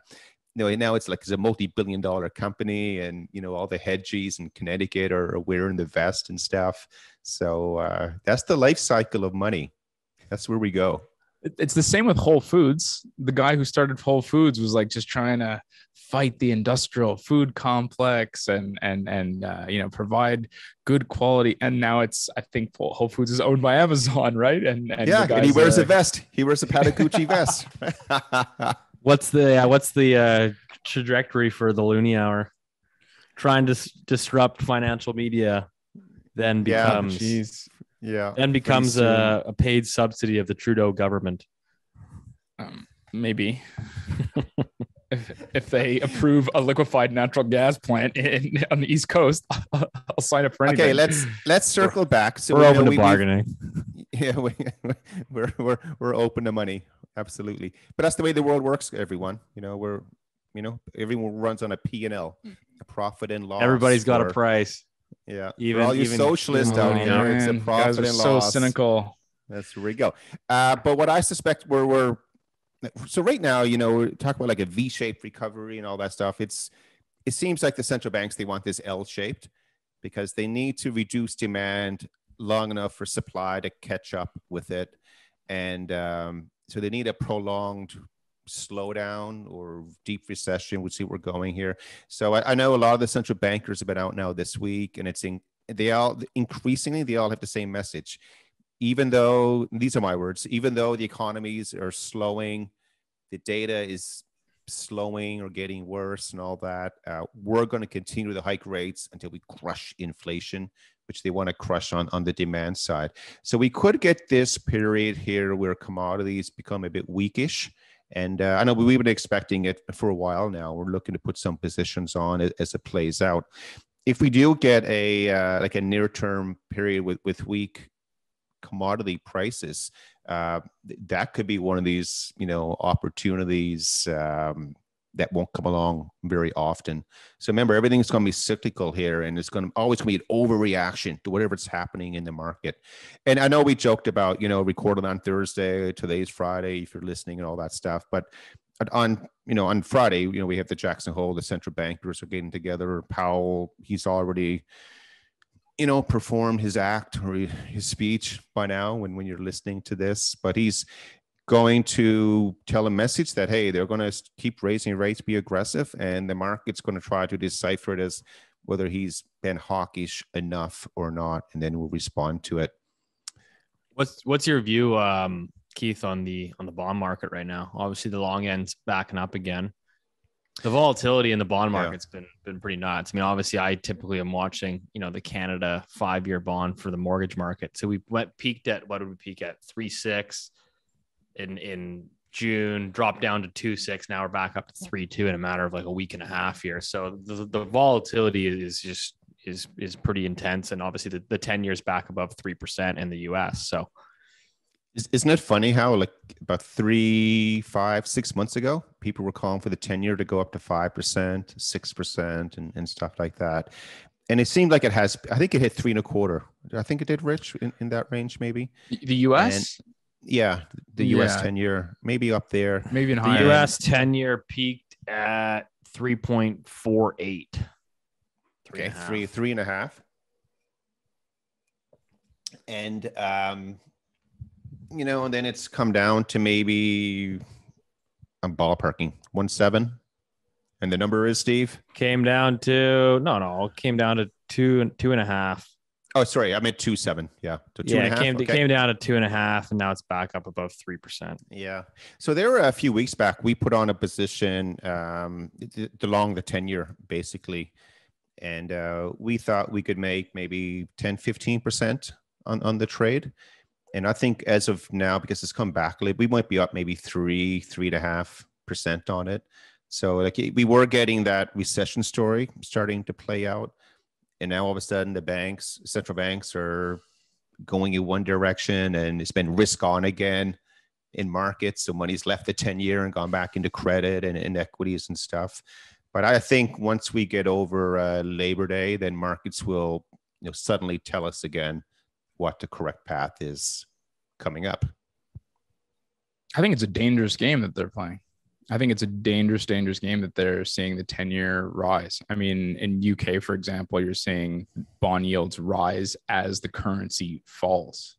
Now it's a multi-billion-dollar company, and all the hedgies in Connecticut are wearing the vest and stuff. So that's the life cycle of money. That's where we go. It's the same with Whole Foods. The guy who started Whole Foods was just trying to fight the industrial food complex and provide good quality. And now I think Whole Foods is owned by Amazon, right? And he wears a vest. He wears a Patagucci vest. What's the trajectory for the Looney Hour? Trying to disrupt financial media, then becomes a paid subsidy of the Trudeau government. Maybe if they approve a liquefied natural gas plant on the East Coast, I'll sign up for anything. Okay, let's circle back. So we're open to bargaining. Yeah, we're open to money. Absolutely. But that's the way the world works, everyone. Everyone runs on a P&L, a profit and loss. Everybody's got a price. Yeah. Even all you socialists out here, it's a profit and loss. So cynical. That's where we go. But what I suspect so right now, we're talking about a V-shaped recovery and all that stuff. It seems like the central banks, they want this L-shaped because they need to reduce demand long enough for supply to catch up with it. And so they need a prolonged slowdown or deep recession. We'll see where we're going here. So I know a lot of the central bankers have been out now this week, and they all have the same message. Even though, these are my words, even though the economies are slowing, the data is slowing or getting worse and all that, we're going to continue to hike rates until we crush inflation, which they want to crush on the demand side. So we could get this period here where commodities become a bit weakish, And I know we've been expecting it for a while now. We're looking to put some positions on it as it plays out. If we do get a near-term period with weak commodity prices, that could be one of these, opportunities that won't come along very often. So remember, everything's going to be cyclical here, and it's always going to be an overreaction to whatever's happening in the market. And I know we joked about, recording on Thursday, today's Friday, if you're listening and all that stuff. But on Friday, we have the Jackson Hole, the central bankers are getting together. Powell, he's already, performed his act or his speech by now when you're listening to this, but he's going to tell a message that, hey, they're going to keep raising rates, be aggressive, and the market's going to try to decipher it as whether he's been hawkish enough or not, and then we'll respond to it. What's your view, Keith, on the bond market right now? Obviously, the long end's backing up again. The volatility in the bond market's been pretty nuts. I mean, obviously, I typically am watching, the Canada 5-year bond for the mortgage market. So we peaked at, what did we peak at? 3.6 in June, dropped down to 2.6. Now we're back up to 3.2 in a matter of like a week and a half here. So the volatility is pretty intense, and obviously the 10 years back above 3% in the US. So. Isn't it funny how like about 3, 5, 6 months ago, people were calling for the 10-year to go up to 5%, 6% and stuff like that. And it seemed like I think it hit 3.25. I think it did, Rich, in that range, maybe. The US? And, the US 10-year, maybe up there. Maybe in the higher. US 10-year peaked at 3.48. Okay, 3.5. And, and then it's come down to maybe, I'm ballparking, 1.7. And the number is, Steve? Came down to 2.5. Oh, sorry, I meant 2.7. Yeah. So 2.5. It came down to 2.5, and now it's back up above 3%. Yeah. So there were a few weeks back, we put on a position along the 10-year, basically. And we thought we could make maybe 10, 15% on the trade. And I think as of now, because it's come back, we might be up maybe 3.5% on it. So like we were getting that recession story starting to play out. And now all of a sudden the central banks are going in one direction, and it's been risk on again in markets. So money's left the 10-year and gone back into credit and equities and stuff. But I think once we get over Labor Day, then markets will suddenly tell us again what the correct path is coming up. I think it's a dangerous game that they're playing. I think it's a dangerous game that they're seeing the 10-year rise. I mean, in UK, for example, you're seeing bond yields rise as the currency falls.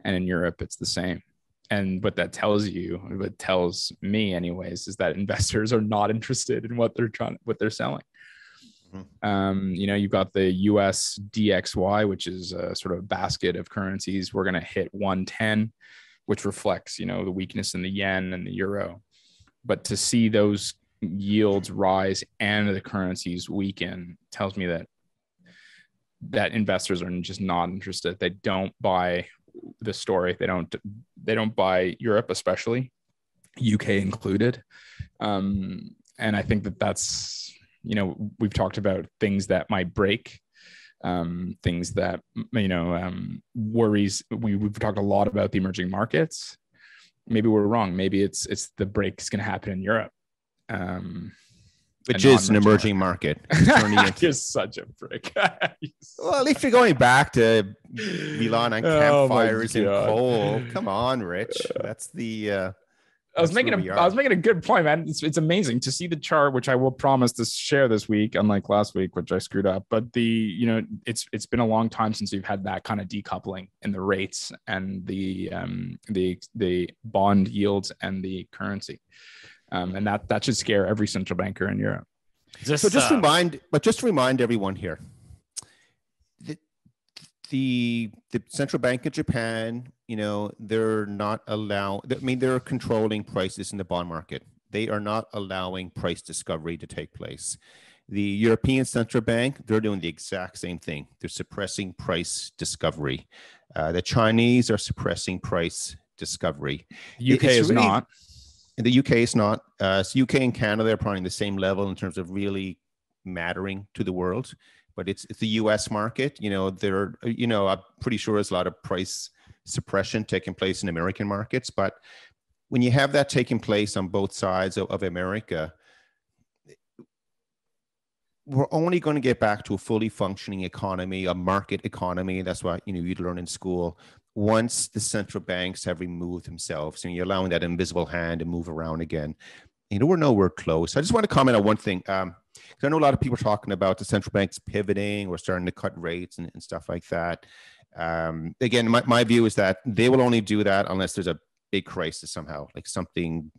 And in Europe, it's the same. And what that tells me anyways, is that investors are not interested in what they're selling. You've got the US DXY, which is a sort of basket of currencies. We're going to hit 110, which reflects, the weakness in the yen and the euro. But to see those yields rise and the currencies weaken tells me that investors are just not interested. They don't buy the story. They don't buy Europe, especially UK included. And I think that's, we've talked about things that might break, things that, worries. We've talked a lot about the emerging markets. Maybe we're wrong. Maybe it's the break is going to happen in Europe. Which is an emerging market. You're such a prick. Well, at least you're going back to Milan and campfires and coal. Come on, Rich. That's the... I was making a good point, man. It's amazing to see the chart, which I will promise to share this week, unlike last week, which I screwed up. But it's been a long time since we've had that kind of decoupling in the rates and the bond yields and the currency, and that should scare every central banker in Europe. So just to remind everyone here, the central bank of Japan, they're not they're controlling prices in the bond market. They are not allowing price discovery to take place. The European Central Bank, they're doing the exact same thing. They're suppressing price discovery. The Chinese are suppressing price discovery. UK is not. In the UK, it's not. So UK and Canada are probably the same level in terms of really mattering to the world, but it's the US market. I'm pretty sure there's a lot of price suppression taking place in American markets, but when you have that taking place on both sides of America, we're only going to get back to a fully functioning economy, a market economy. That's what you'd learn in school. Once the central banks have removed themselves, and you're allowing that invisible hand to move around again. We're nowhere close. I just want to comment on one thing. Because I know a lot of people are talking about the central banks pivoting or starting to cut rates and stuff like that. Again, my view is that they will only do that unless there's a big crisis somehow, like something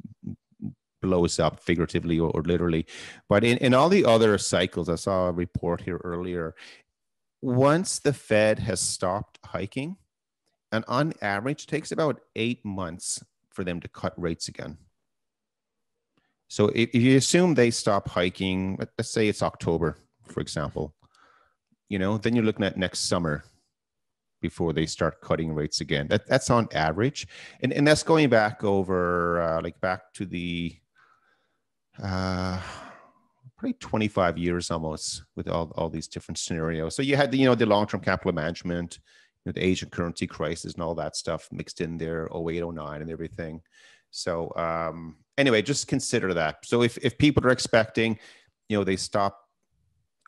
blows up figuratively or literally. But in all the other cycles, I saw a report here earlier, once the Fed has stopped hiking, and on average takes about 8 months for them to cut rates again. So if you assume they stop hiking, let's say it's October, for example, then you're looking at next summer before they start cutting rates again. That's on average. And that's going back over, back to the probably 25 years almost with all these different scenarios. So you had the long-term capital management, the Asian currency crisis and all that stuff mixed in there, 08, 09 and everything. So anyway, just consider that. So if people are expecting, they stop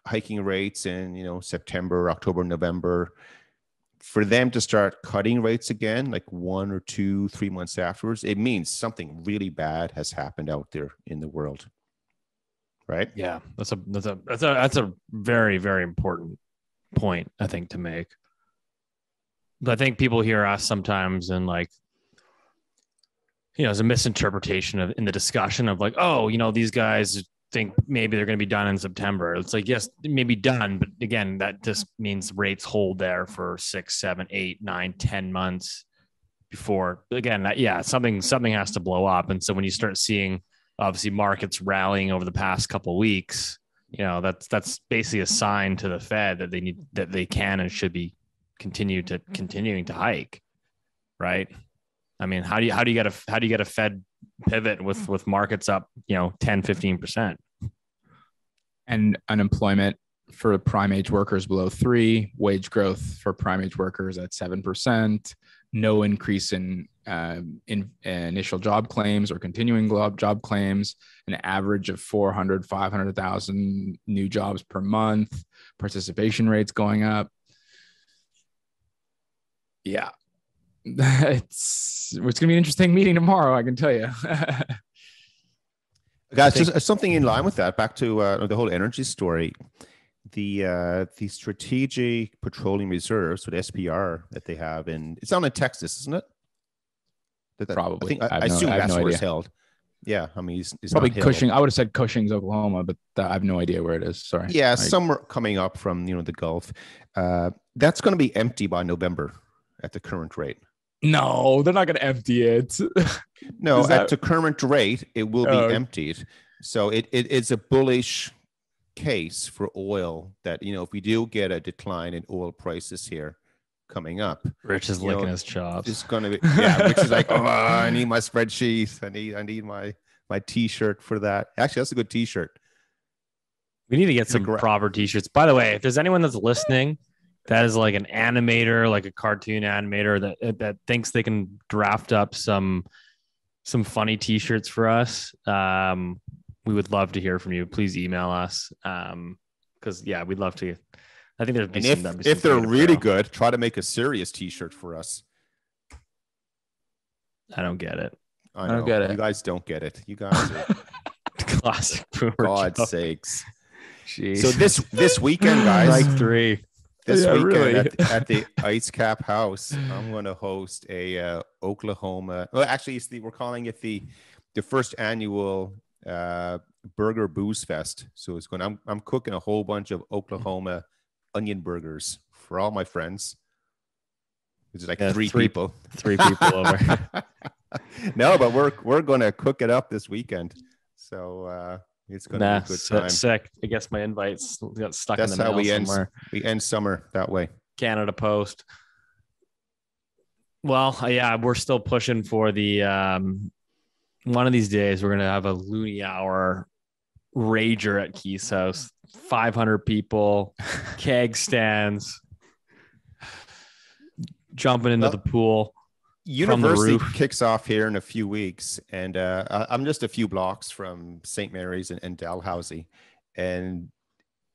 hiking rates in, September, October, November, for them to start cutting rates again, like 1 or 2, 3 months afterwards, it means something really bad has happened out there in the world. Right? Yeah, that's a very, very important point, I think, to make. But I think people hear us sometimes and there's a misinterpretation in the discussion of these guys think maybe they're going to be done in September. It's like, yes, it may be done, but again, that just means rates hold there for 6, 7, 8, 9, 10 months before, again, something has to blow up. And so when you start seeing obviously markets rallying over the past couple of weeks, that's basically a sign to the Fed that they can and should be continuing to hike, right? I mean, how do you get a Fed pivot with markets up, 10-15%? And unemployment for prime age workers below 3, wage growth for prime age workers at 7%, no increase in initial job claims or continuing job claims, an average of 500,000 new jobs per month, participation rates going up. Yeah. It's going to be an interesting meeting tomorrow, I can tell you. Guys, just something in line with that, back to the whole energy story. The Strategic Petroleum Reserves, or the SPR that they have it's down in Texas, isn't it? Probably. I assume that's where it's held. Yeah, I mean, it's probably Cushing. I would have said Cushing's, Oklahoma, but I have no idea where it is. Sorry. Yeah, somewhere coming up from the Gulf. That's going to be empty by November at the current rate. No, they're not going to empty it. No, at the current rate, it will be emptied. So it's a bullish case for oil that, if we do get a decline in oil prices here coming up. Rich is licking his chops. It's going to be, Rich is like, I need my spreadsheet. I need my t-shirt for that. Actually, that's a good t-shirt. We need to get some proper t-shirts. By the way, if there's anyone that's listening that is like an animator, like a cartoon animator that thinks they can draft up some funny t-shirts for us, we would love to hear from you. Please email us. Because we'd love to. I think there'd be if they're really good, try to make a serious t-shirt for us. I don't get it. I don't get it. You guys don't get it. You guys are classic boomer. God's joke. sakes. Jeez. So this weekend, guys, like 3. This weekend at the Ice Cap House, I'm going to host a Oklahoma. Well, actually, we're calling it the first annual Burger Booze Fest. So it's going. I'm cooking a whole bunch of Oklahoma onion burgers for all my friends. It's like three people. 3 people over. No, but we're going to cook it up this weekend. So. It's going to be a good time. Sick. I guess my invites got stuck in the mail somewhere. We end summer that way. Canada Post. Well, we're still pushing for the one of these days we're going to have a Loonie Hour rager at Keith's house. 500 people, keg stands, jumping into the pool. University kicks off here in a few weeks, and I'm just a few blocks from St. Mary's and Dalhousie, and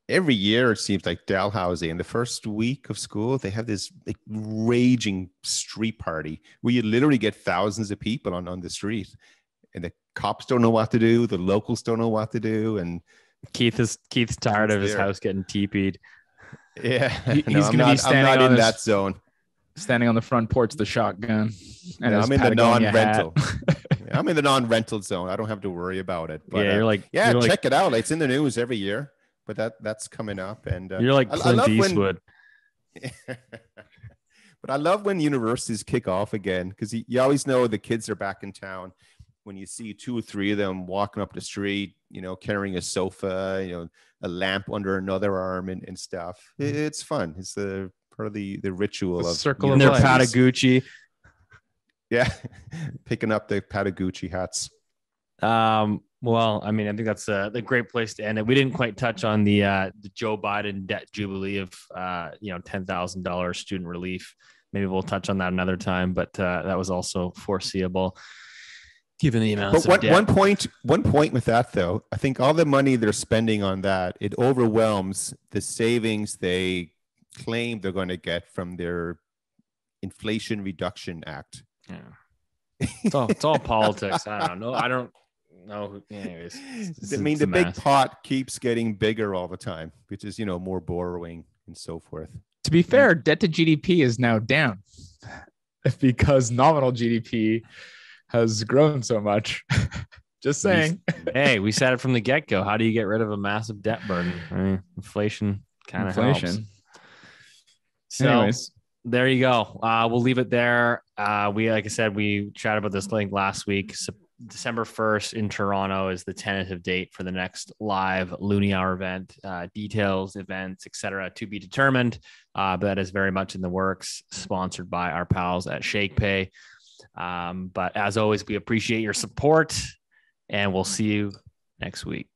every year it seems like Dalhousie in the first week of school they have this like raging street party where you literally get thousands of people on the street, and the cops don't know what to do, the locals don't know what to do, and Keith's tired of his house getting teepeed. Yeah, he's going to be standing I'm not on in that zone. Standing on the front porch, the shotgun. And I'm in the non-rental. I'm in the non-rental zone. I don't have to worry about it. But, check it out. It's in the news every year, but that's coming up. And you're like Clint Eastwood. But I love when universities kick off again, because you always know the kids are back in town when you see 2 or 3 of them walking up the street, carrying a sofa, a lamp under another arm and stuff. It's fun. It's part of the ritual of circle in their Patagucci. Yeah, picking up the Patagucci hats. Well, I mean, I think that's a great place to end it. We didn't quite touch on the Joe Biden debt jubilee of $10,000 student relief. Maybe we'll touch on that another time, but that was also foreseeable given the amounts of debt. One point with that, though, I think all the money they're spending on that, it overwhelms the savings they claim they're going to get from their Inflation Reduction Act. Yeah, it's all politics. I don't know. Anyways, the big pot keeps getting bigger all the time, which is more borrowing and so forth. To be fair, debt to GDP is now down because nominal GDP has grown so much. Just saying. Hey, we said it from the get-go. How do you get rid of a massive debt burden? I mean, inflation kind of helps. So anyways, there you go. We'll leave it there. Like I said, we chatted about this link last week. So December 1st in Toronto is the tentative date for the next live Loonie Hour event. Details, events, etc. to be determined. But that is very much in the works, sponsored by our pals at ShakePay. But as always, we appreciate your support, and we'll see you next week.